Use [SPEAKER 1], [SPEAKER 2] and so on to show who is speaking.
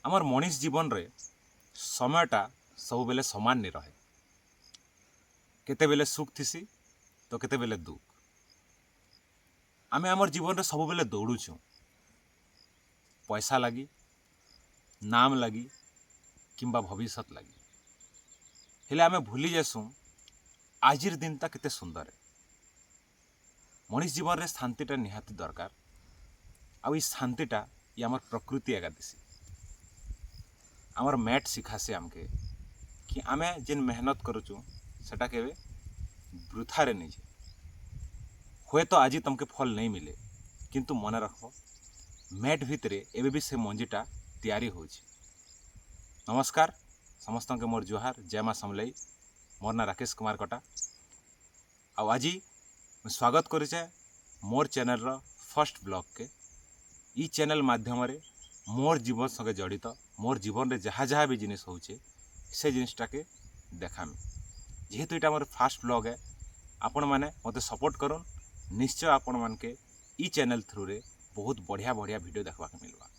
[SPEAKER 1] आमर मनीष जीवन रे समयटा सब बेले समान नहीं रहे। केते बेले सुख थिसी तो केते बेले दुख। आमे आमर जीवन रे सब बेले दौड़ुछू पैसा लगी, नाम लगी किंबा भविष्यत लगी। हेले आमे भूली जासु आजिर दिनटा केते सुंदर है। मनीष जीवन रे शांतिटा निहाती दरकार। आ ई शांतिटा ये आमर प्रकृति एका दिसी। आमर मैट शिखासे आमके कि आमे जेन मेहनत करुचु सेटा केवे वृथारे नहीं जाए। हुए तो आज तुमके फल नहीं मिले किंतु मन रख मैट भितरे एबे भी से मंजीटा तैयारी होछि। नमस्कार समस्त के मोर जुहार, जय माँ समलई। मोर ना राकेश कुमार कटा। आज स्वागत करुचे मोर चैनल रो फर्स्ट ब्लॉग के। ई चैनल माध्यम रे मोर जीवन संगे जड़ित मोर जीवन रे जहाँ जहाँ भी जिनिस होचे से जिनिसटा के देखामी। जेहेतु ये मोर फास्ट ब्लॉग है, आपण मैंने मत सपोर्ट करूँ। निश्चय आपण मान के ई चैनल थ्रू रे बहुत बढ़िया बढ़िया वीडियो देखा मिलवा।